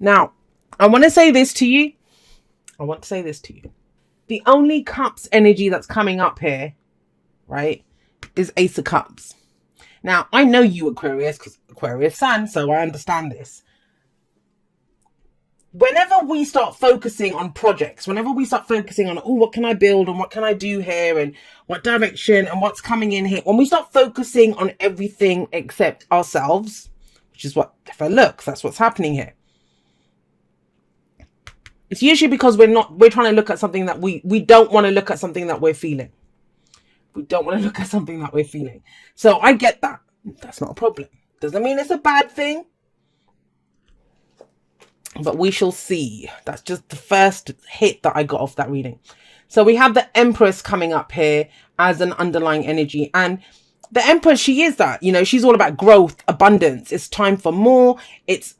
Now, I want to say this to you. The only cups energy that's coming up here, right, is Ace of Cups. Now, I know you Aquarius, because Aquarius sun, so I understand this. Whenever we start focusing on projects, whenever we start focusing on, oh, what can I build and what can I do here and what direction and what's coming in here, when we start focusing on everything except ourselves, which is what, if I look, that's what's happening here. It's usually because we're trying to look at something that we don't want to look at something that we're feeling. We don't want to look at something that we're feeling. So I get that. That's not a problem. Doesn't mean it's a bad thing. But we shall see. That's just the first hit that I got off that reading. So we have the Empress coming up here as an underlying energy. And the Empress, she is that. You know, she's all about growth, abundance. It's time for more. It's,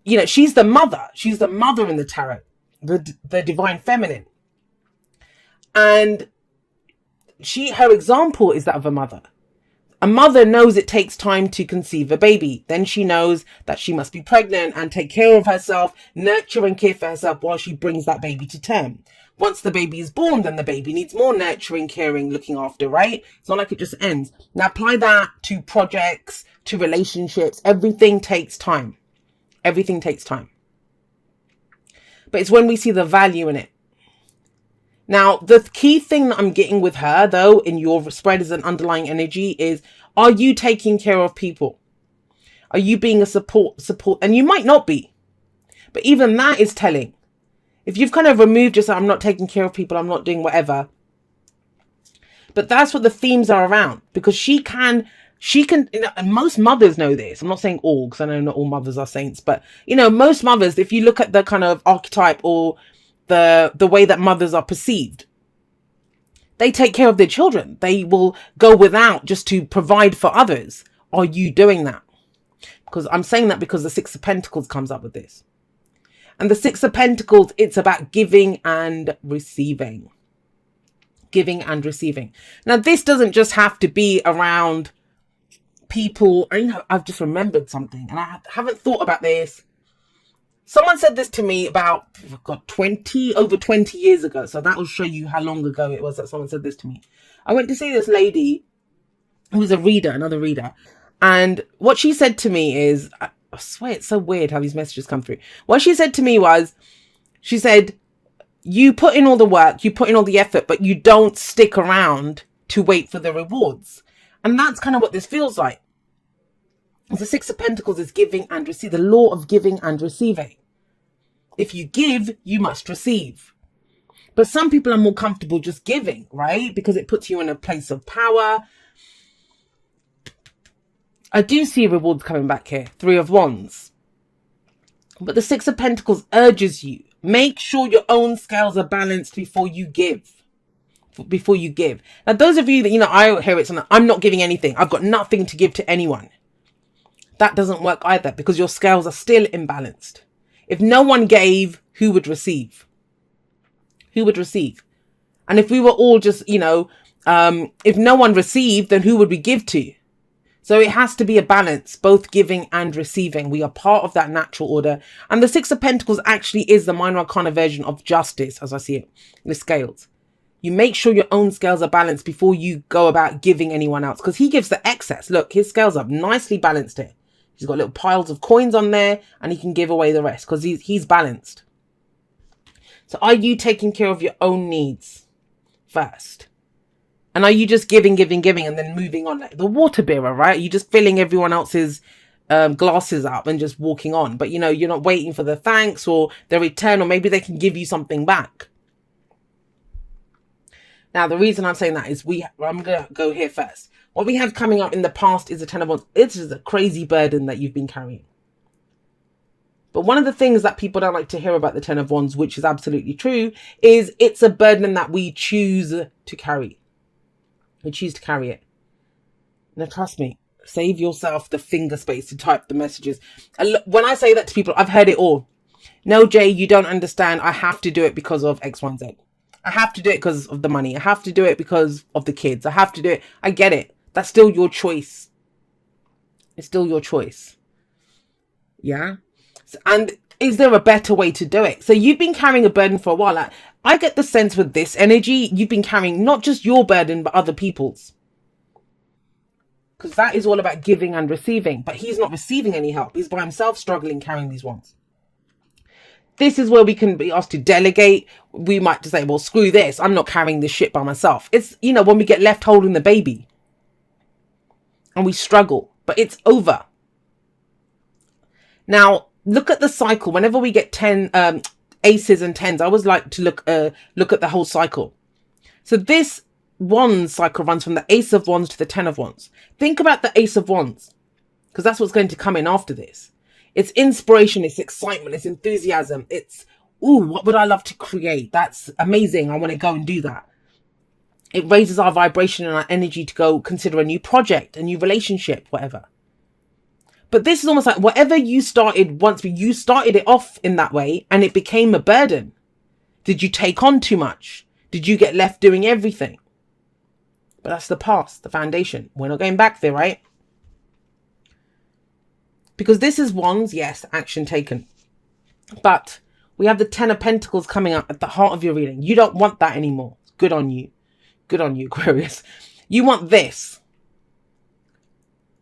you know, she's the mother. She's the mother in the tarot. The divine feminine. And her example is that of a mother. A mother knows it takes time to conceive a baby. Then she knows that she must be pregnant and take care of herself, nurture and care for herself while she brings that baby to term. Once the baby is born, then the baby needs more nurturing, caring, looking after, right? It's not like it just ends. Now apply that to projects, to relationships. Everything takes time. Everything takes time. But it's when we see the value in it. Now, the key thing that I'm getting with her, though, in your spread as an underlying energy is, are you taking care of people? Are you being a support? And you might not be. But even that is telling. If you've kind of removed yourself, I'm not taking care of people, I'm not doing whatever. But that's what the themes are around. Because she can, you know, and most mothers know this. I'm not saying all, because I know not all mothers are saints. But, you know, most mothers, if you look at the kind of archetype or the way that mothers are perceived, they take care of their children. They will go without just to provide for others. Are you doing that? Because I'm saying that because the Six of Pentacles comes up with this. And the Six of Pentacles, it's about giving and receiving. Giving and receiving. Now, this doesn't just have to be around people. You know, I've just remembered something and I haven't thought about this. Someone said this to me about, over 20 years ago. So that will show you how long ago it was that someone said this to me. I went to see this lady who was a reader, another reader. And what she said to me is, I swear it's so weird how these messages come through. What she said to me was, she said, you put in all the work, you put in all the effort, but you don't stick around to wait for the rewards. And that's kind of what this feels like. The Six of Pentacles is giving and receive, the law of giving and receiving. If you give, you must receive. But some people are more comfortable just giving, right? Because it puts you in a place of power. I do see rewards coming back here. Three of Wands. But the Six of Pentacles urges you. Make sure your own scales are balanced before you give. Before you give. Now, those of you that, you know, I hear it, I'm not giving anything. I've got nothing to give to anyone. That doesn't work either because your scales are still imbalanced. If no one gave, who would receive? Who would receive? And if we were all just, you know, if no one received, then who would we give to? So it has to be a balance, both giving and receiving. We are part of that natural order. And the Six of Pentacles actually is the minor arcana version of justice, as I see it, the scales. You make sure your own scales are balanced before you go about giving anyone else. Because he gives the excess. Look, his scales are nicely balanced here. He's got little piles of coins on there and he can give away the rest because he's balanced. So are you taking care of your own needs first? And are you just giving and then moving on? Like the water bearer, right? You're just filling everyone else's glasses up and just walking on. But, you know, you're not waiting for the thanks or the return, or maybe they can give you something back. Now, the reason I'm saying that is I'm going to go here first. What we have coming up in the past is a Ten of Wands. It is a crazy burden that you've been carrying. But one of the things that people don't like to hear about the Ten of Wands, which is absolutely true, is it's a burden that we choose to carry. We choose to carry it. Now, trust me, save yourself the finger space to type the messages. When I say that to people, I've heard it all. No, Jay, you don't understand. I have to do it because of X, Y, and Z. I have to do it because of the money. I have to do it because of the kids. I have to do it. I get it. That's still your choice. It's still your choice. Yeah. And Is there a better way to do it? So you've been carrying a burden for a while. Like, I get the sense with this energy, you've been carrying not just your burden, but other people's. Because that is all about giving and receiving. But he's not receiving any help. He's by himself struggling carrying these ones. This is where we can be asked to delegate. We might just say, well, screw this. I'm not carrying this shit by myself. It's, you know, when we get left holding the baby and we struggle, but it's over. Now, look at the cycle. Whenever we get 10 aces and tens, I always like to look at the whole cycle. So this wands cycle runs from the ace of wands to the 10 of wands. Think about the ace of wands, because that's what's going to come in after this. It's inspiration, it's excitement, it's enthusiasm. It's, ooh, what would I love to create? That's amazing. I want to go and do that. It raises our vibration and our energy to go consider a new project, a new relationship, whatever. But this is almost like whatever you started, once you started it off in that way and it became a burden. Did you take on too much? Did you get left doing everything? But that's the past, the foundation. We're not going back there, right? Because this is wands, yes, action taken. But we have the 10 of Pentacles coming up at the heart of your reading. You don't want that anymore. Good on you. Good on you, Aquarius. You want this.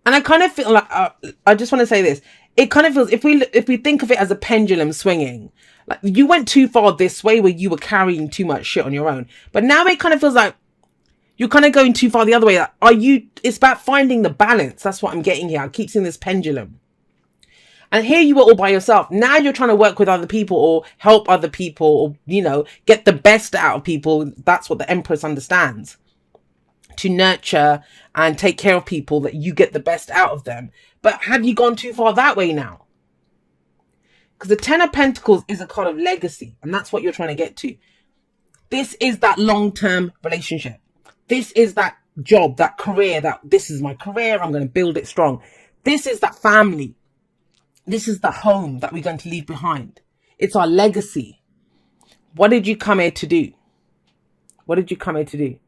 And I kind of feel like, I just want to say this. It kind of feels, if we think of it as a pendulum swinging, like you went too far this way where you were carrying too much shit on your own. But now it kind of feels like you're kind of going too far the other way. Like, it's about finding the balance. That's what I'm getting here. I keep seeing this pendulum. And here you were all by yourself. Now you're trying to work with other people or help other people or, you know, get the best out of people. That's what the Empress understands. To nurture and take care of people, that you get the best out of them. But have you gone too far that way now? Because the 10 of Pentacles is a card of legacy. And that's what you're trying to get to. This is that long-term relationship. This is that job, that career, that this is my career. I'm going to build it strong. This is that family. This is the home that we're going to leave behind. It's our legacy. What did you come here to do? What did you come here to do?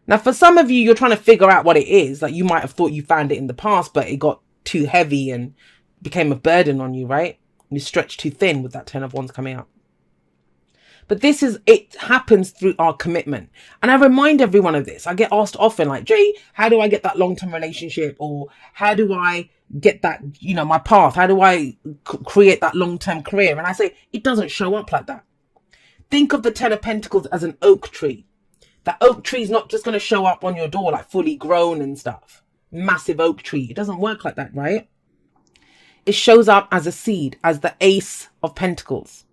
Now, for some of you, you're trying to figure out what it is. Like, you might have thought you found it in the past, but it got too heavy and became a burden on you, right? You stretched too thin with that 10 of Wands coming up. But it happens through our commitment. And I remind everyone of this. I get asked often, like, Jay, how do I get that long-term relationship? Or how do I get that, you know, my path? How do I create that long-term career? And I say, it doesn't show up like that. Think of the 10 of Pentacles as an oak tree. That oak tree is not just going to show up on your door like fully grown and stuff. Massive oak tree. It doesn't work like that, right? It shows up as a seed, as the Ace of Pentacles.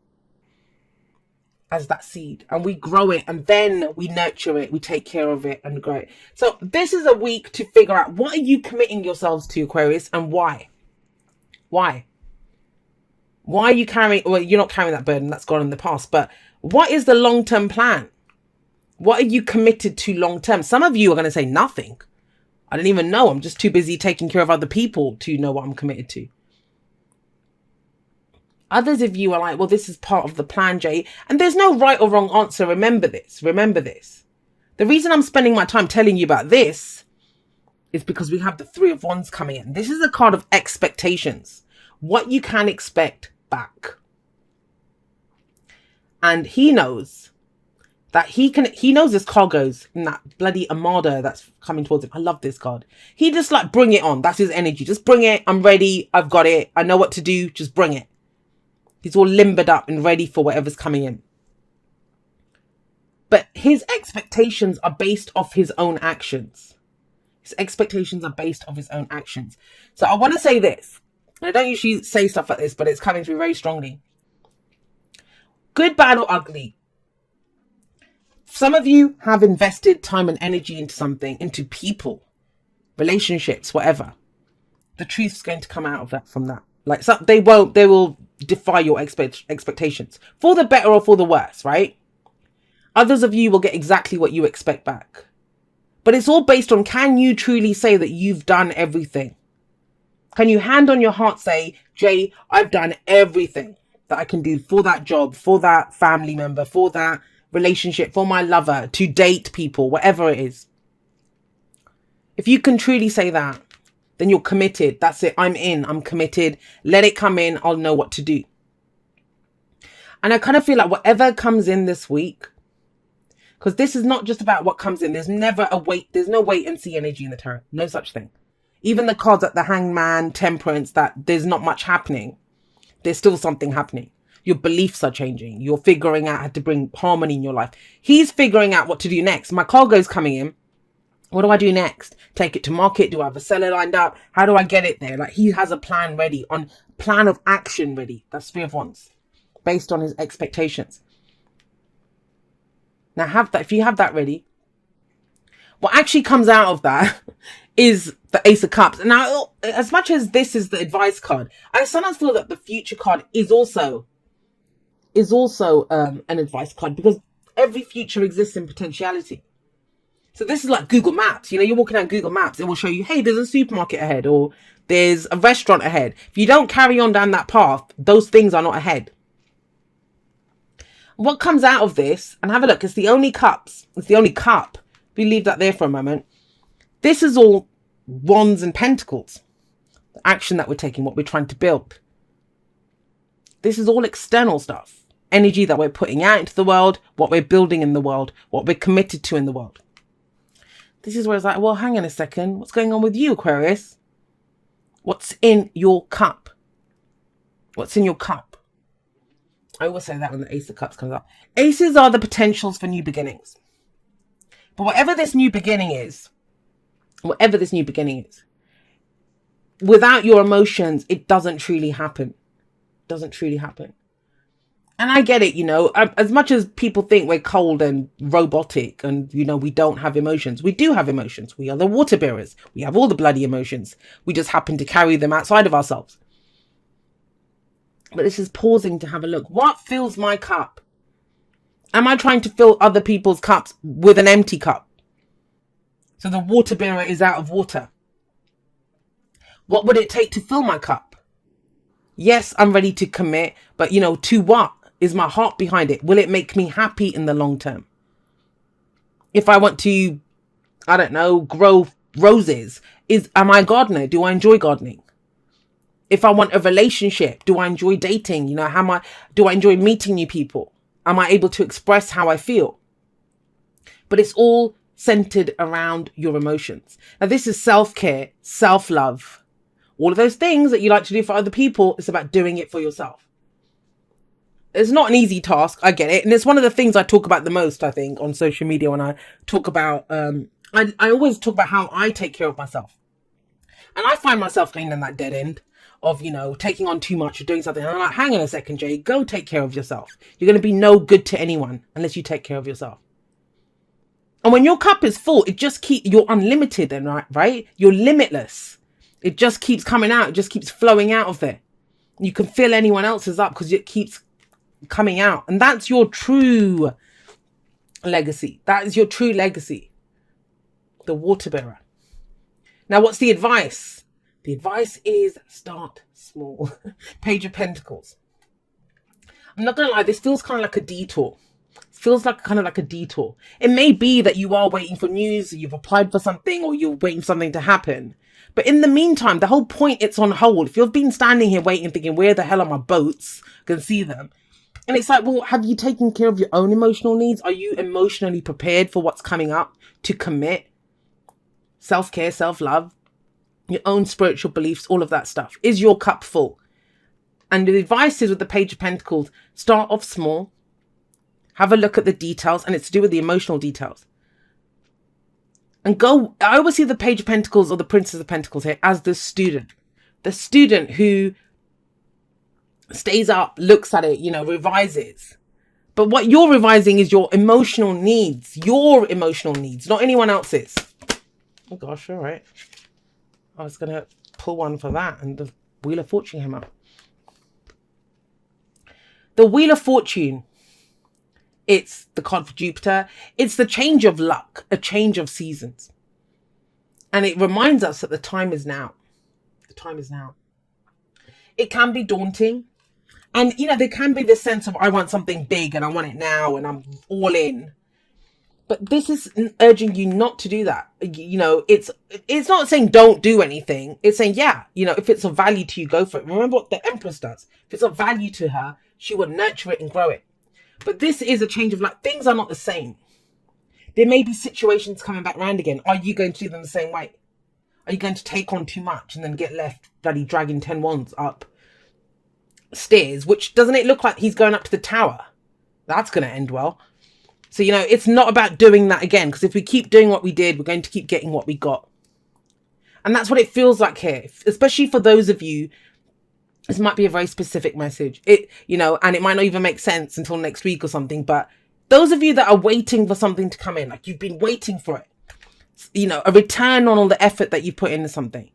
As that seed. And we grow it and then we nurture it. We take care of it and grow it. So this is a week to figure out, what are you committing yourselves to, Aquarius, and why? Why? Why are you carrying, well, you're not carrying that burden, that's gone in the past, but what is the long-term plan? What are you committed to long-term? Some of you are going to say nothing. I don't even know. I'm just too busy taking care of other people to know what I'm committed to. Others of you are like, well, this is part of the plan, Jay. And there's no right or wrong answer. Remember this. Remember this. The reason I'm spending my time telling you about this is because we have the 3 of Wands coming in. This is a card of expectations. What you can expect back. And he knows that he knows this card goes in that bloody armada that's coming towards him. I love this card. He just like, bring it on. That's his energy. Just bring it. I'm ready. I've got it. I know what to do. Just bring it. He's all limbered up and ready for whatever's coming in. But his expectations are based off his own actions. His expectations are based off his own actions. So I want to say this. And I don't usually say stuff like this, but it's coming through very strongly. Good, bad, or ugly. Some of you have invested time and energy into something, into people, relationships, whatever. The truth's going to come out of that, from that. Like, so they will defy your expectations for the better or for the worse, right? Others of you will get exactly what you expect back. But it's all based on, can you truly say that you've done everything? Can you hand on your heart say, Jay, I've done everything that I can do for that job, for that family member, for that relationship, for my lover, to date people, whatever it is. If you can truly say that, then you're committed. That's it. I'm in. I'm committed. Let it come in. I'll know what to do. And I kind of feel like whatever comes in this week, because this is not just about what comes in. There's never a wait. There's no wait and see energy in the tarot. No such thing. Even the cards at the Hangman, Temperance, that there's not much happening. There's still something happening. Your beliefs are changing. You're figuring out how to bring harmony in your life. He's figuring out what to do next. My cargo's coming in. What do I do next? Take it to market? Do I have a seller lined up? How do I get it there? Like, he has a plan ready, on plan of action ready. That's Three of Wands, based on his expectations. Now have that. If you have that ready, what actually comes out of that is the Ace of Cups. Now, as much as this is the advice card, I sometimes feel that the future card is also an advice card, because every future exists in potentiality. So this is like Google Maps. You know, you're walking down Google Maps, it will show you, hey, there's a supermarket ahead, or there's a restaurant ahead. If you don't carry on down that path, those things are not ahead. What comes out of this, and have a look, it's the only cups. It's the only cup. We leave that there for a moment. This is all Wands and Pentacles. The action that we're taking, what we're trying to build. This is all external stuff. Energy that we're putting out into the world, what we're building in the world, what we're committed to in the world. This is where it's like, well, hang on a second. What's going on with you, Aquarius? What's in your cup? What's in your cup? I always say that when the Ace of Cups comes up. Aces are the potentials for new beginnings. But whatever this new beginning is, without your emotions, it doesn't truly happen. Doesn't truly happen. And I get it, you know, as much as people think we're cold and robotic and, you know, we don't have emotions. We do have emotions. We are the water bearers. We have all the bloody emotions. We just happen to carry them outside of ourselves. But this is pausing to have a look. What fills my cup? Am I trying to fill other people's cups with an empty cup? So the water bearer is out of water. What would it take to fill my cup? Yes, I'm ready to commit, but, you know, to what? Is my heart behind it? Will it make me happy in the long term? If I want to, I don't know, grow roses, am I a gardener? Do I enjoy gardening? If I want a relationship, do I enjoy dating? You know, do I enjoy meeting new people? Am I able to express how I feel? But it's all centered around your emotions. Now, this is self-care, self-love. All of those things that you like to do for other people, it's about doing it for yourself. It's not an easy task. I get it. And it's one of the things I talk about the most, I think, on social media when I talk about, I always talk about how I take care of myself. And I find myself going in that dead end of, you know, taking on too much or doing something. And I'm like, hang on a second, Jay, go take care of yourself. You're going to be no good to anyone unless you take care of yourself. And when your cup is full, you're unlimited then, right? You're limitless. It just keeps coming out. It just keeps flowing out of there. You can fill anyone else's up because it keeps coming out. And that's your true legacy. That is your true legacy. The water bearer. Now, what's the advice? The advice is start small. Page of Pentacles. I'm not going to lie, this feels kind of like a detour. It feels like kind of like a detour. It may be that you are waiting for news, you've applied for something, or you're waiting for something to happen. But in the meantime, the whole point, it's on hold. If you've been standing here waiting, thinking, where the hell are my boats? I can see them. And it's like, well, have you taken care of your own emotional needs? Are you emotionally prepared for what's coming up to commit? Self-care, self-love, your own spiritual beliefs, all of that stuff. Is your cup full? And the advice is with the Page of Pentacles, start off small, have a look at the details, and it's to do with the emotional details. And go, I always see the Page of Pentacles or the Princess of Pentacles here as the student who stays up, looks at it, you know, revises. But what you're revising is your emotional needs, not anyone else's. Oh gosh, all right. I was going to pull one for that, and the Wheel of Fortune came up. The Wheel of Fortune, it's the card for Jupiter. It's the change of luck, a change of seasons. And it reminds us that the time is now. The time is now. It can be daunting. And, you know, there can be this sense of, I want something big and I want it now and I'm all in. But this is urging you not to do that. You know, it's not saying don't do anything. It's saying, yeah, you know, if it's of value to you, go for it. Remember what the Empress does. If it's of value to her, She will nurture it and grow it. But this is a change of life. Things are not the same. There may be situations coming back round again. Are you going to do them the same way? Are you going to take on too much and then get left bloody dragging 10 wands up stairs? Which, doesn't it look like he's going up to the tower? That's going to end well. So, you know, it's not about doing that again. Because if we keep doing what we did, we're going to keep getting what we got. And that's what it feels like here. Especially for those of you, this might be a very specific message. You know, and it might not even make sense until next week or something. But those of you that are waiting for something to come in, like you've been waiting for it, you know, a return on all the effort that you put into something.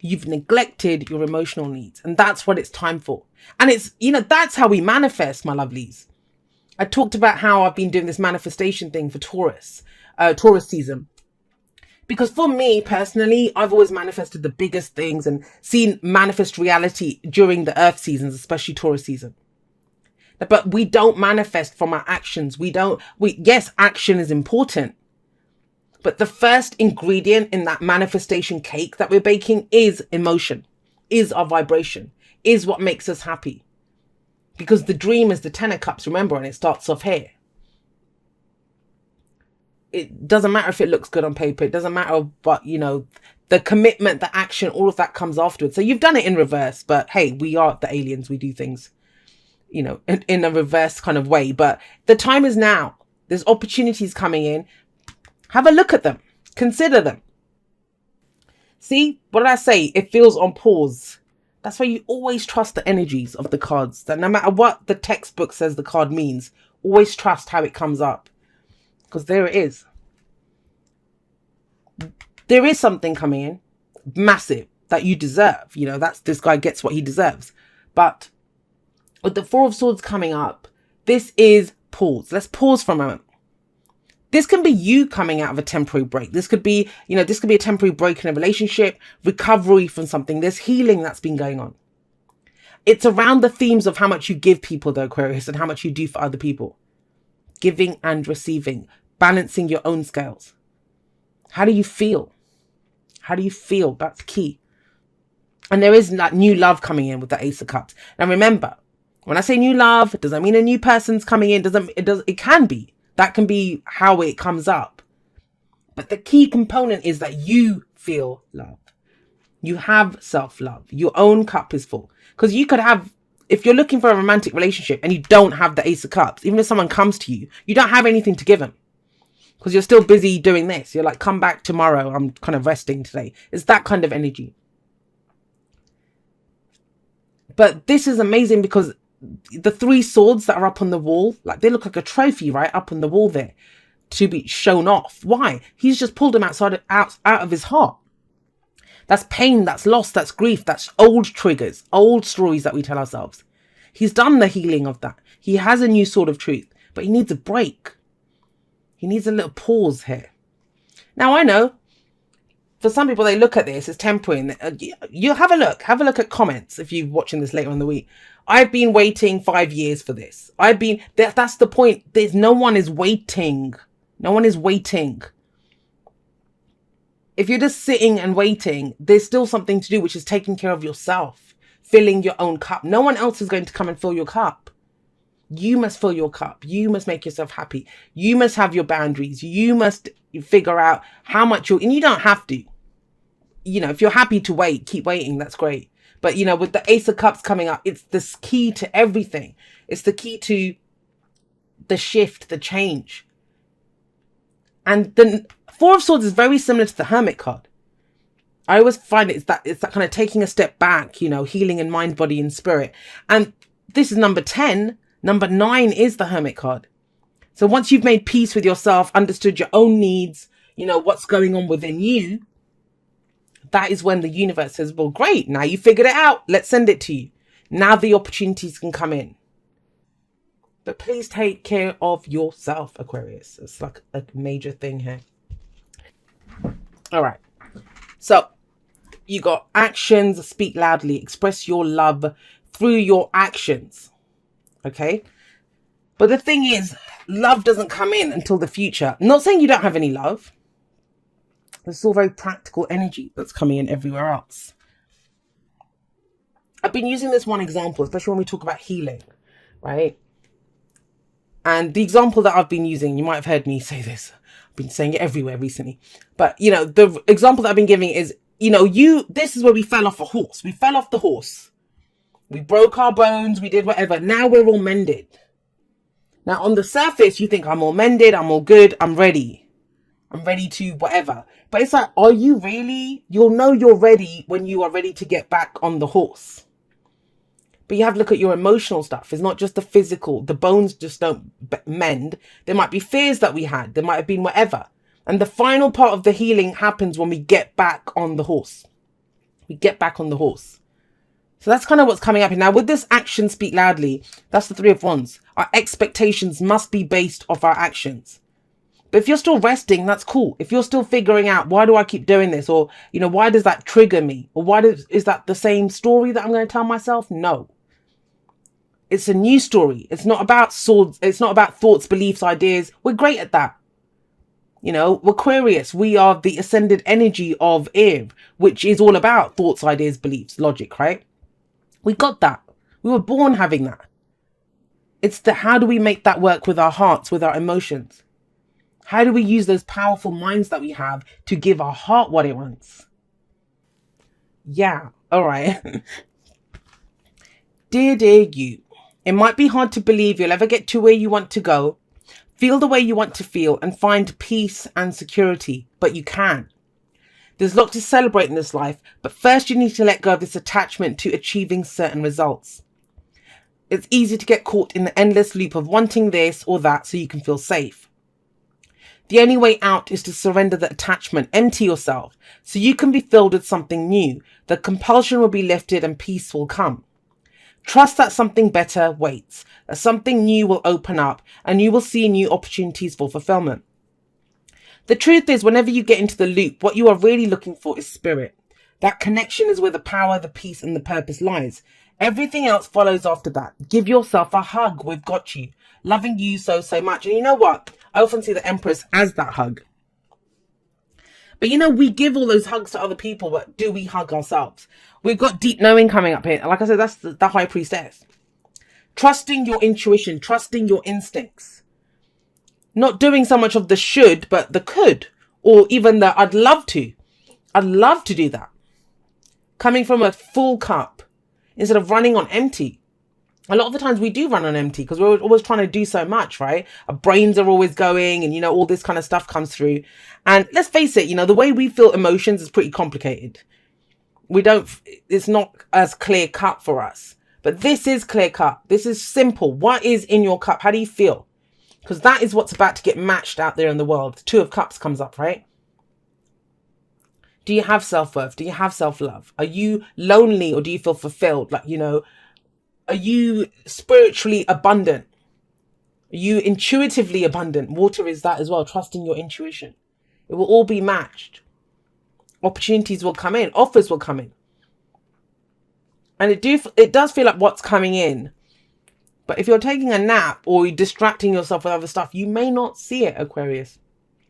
You've neglected your emotional needs. And that's what it's time for. And it's, you know, that's how we manifest, my lovelies. I talked about how I've been doing this manifestation thing for Taurus season. Because for me personally, I've always manifested the biggest things and seen manifest reality during the earth seasons, especially Taurus season. But we don't manifest from our actions. Yes, action is important. But the first ingredient in that manifestation cake that we're baking is emotion, is our vibration, is what makes us happy. Because the dream is the 10 of cups, remember, and it starts off here. It doesn't matter if it looks good on paper. It doesn't matter, but, you know, the commitment, the action, all of that comes afterwards. So you've done it in reverse, but hey, we are the aliens. We do things, you know, in a reverse kind of way. But the time is now. There's opportunities coming in. Have a look at them. Consider them. See, what did I say? It feels on pause. That's why you always trust the energies of the cards. That no matter what the textbook says the card means, always trust how it comes up. Because there it is. There is something coming in. Massive. That you deserve. You know, this guy gets what he deserves. But with the Four of Swords coming up, this is pause. Let's pause for a moment. This can be you coming out of a temporary break. This could be, you know, this could be a temporary break in a relationship, recovery from something. There's healing that's been going on. It's around the themes of how much you give people, though, Aquarius, and how much you do for other people. Giving and receiving, balancing your own scales. How do you feel? How do you feel? That's key. And there is that new love coming in with the Ace of Cups. Now, remember, when I say new love, it doesn't mean a new person's coming in. It can be. That can be how it comes up. But the key component is that you feel love. You have self-love. Your own cup is full. Because you could have, if you're looking for a romantic relationship and you don't have the Ace of Cups, even if someone comes to you, you don't have anything to give them. Because you're still busy doing this. You're like, come back tomorrow. I'm kind of resting today. It's that kind of energy. But this is amazing because the 3 swords that are up on the wall, like they look like a trophy, right? Up on the wall there to be shown off. Why? He's just pulled them out of his heart. That's pain, that's loss, that's grief, that's old triggers, old stories that we tell ourselves. He's done the healing of that. He has a new sword of truth, but he needs a break. He needs a little pause here. Now, I know for some people, they look at this as temporary. You have a look at comments if you're watching this later in the week. I've been waiting 5 years for this. That's the point. No one is waiting. No one is waiting. If you're just sitting and waiting, there's still something to do, which is taking care of yourself, filling your own cup. No one else is going to come and fill your cup. You must fill your cup. You must make yourself happy. You must have your boundaries. You must figure out how much and you don't have to. You know, if you're happy to wait, keep waiting. That's great. But, you know, with the Ace of Cups coming up, it's the key to everything. It's the key to the shift, the change. And the Four of Swords is very similar to the Hermit card. I always find it's that kind of taking a step back, you know, healing in mind, body and spirit. And this is number 10. Number 9 is the Hermit card. So once you've made peace with yourself, understood your own needs, you know, what's going on within you, that is when the universe says, well, great. Now you figured it out. Let's send it to you. Now the opportunities can come in. But please take care of yourself, Aquarius. It's like a major thing here. All right. So you got actions, speak loudly, express your love through your actions. Okay. But the thing is, love doesn't come in until the future. I'm not saying you don't have any love. There's still very practical energy that's coming in everywhere else. I've been using this one example, especially when we talk about healing. right? And the example that I've been using, you might have heard me say this, I've been saying it everywhere recently, but you know, the example that I've been giving is, you know, this is where we fell off a horse. We fell off the horse. We broke our bones. We did whatever. Now we're all mended. Now on the surface, you think I'm all mended. I'm all good. I'm ready. I'm ready to whatever. But it's like, are you really? You'll know you're ready when you are ready to get back on the horse. But you have to look at your emotional stuff. It's not just the physical. The bones just don't mend. There might be fears that we had. There might have been whatever. And the final part of the healing happens when we get back on the horse. We get back on the horse. So that's kind of what's coming up here. Now, with this action speak loudly, that's the Three of Wands. Our expectations must be based off our actions. But if you're still resting, that's cool. If you're still figuring out, why do I keep doing this? Or, you know, why does that trigger me? Or is that the same story that I'm going to tell myself? No. It's a new story. It's not about swords. It's not about thoughts, beliefs, ideas. We're great at that. You know, Aquarius, we are the ascended energy of air, which is all about thoughts, ideas, beliefs, logic, right? We got that. We were born having that. It's how do we make that work with our hearts, with our emotions? How do we use those powerful minds that we have to give our heart what it wants? Yeah, all right. Dear you, it might be hard to believe you'll ever get to where you want to go, feel the way you want to feel, and find peace and security, but you can. There's a lot to celebrate in this life, but first you need to let go of this attachment to achieving certain results. It's easy to get caught in the endless loop of wanting this or that so you can feel safe. The only way out is to surrender the attachment, empty yourself, so you can be filled with something new. The compulsion will be lifted and peace will come. Trust that something better waits, that something new will open up, and you will see new opportunities for fulfillment. The truth is, whenever you get into the loop, what you are really looking for is spirit. That connection is where the power, the peace, and the purpose lies. Everything else follows after that. Give yourself a hug. We've got you. Loving you so much. And you know what? I often see the Empress as that hug. But you know, we give all those hugs to other people, but do we hug ourselves? We've got deep knowing coming up here. Like I said, that's the High Priestess. Trusting your intuition, trusting your instincts. Not doing so much of the should, but the could. Or even the I'd love to. I'd love to do that. Coming from a full cup instead of running on empty. A lot of the times we do run on empty because we're always trying to do so much, right? Our brains are always going and, you know, all this kind of stuff comes through. And let's face it, you know, the way we feel emotions is pretty complicated. It's not as clear cut for us. But this is clear cut. This is simple. What is in your cup? How do you feel? Because that is what's about to get matched out there in the world. The Two of Cups comes up, right? Do you have self-worth? Do you have self-love? Are you lonely or do you feel fulfilled? Like, you know, are you spiritually abundant? Are you intuitively abundant? Water is that as well. Trusting your intuition. It will all be matched. Opportunities will come in. Offers will come in. And it does feel like what's coming in. But if you're taking a nap or you're distracting yourself with other stuff, you may not see it, Aquarius.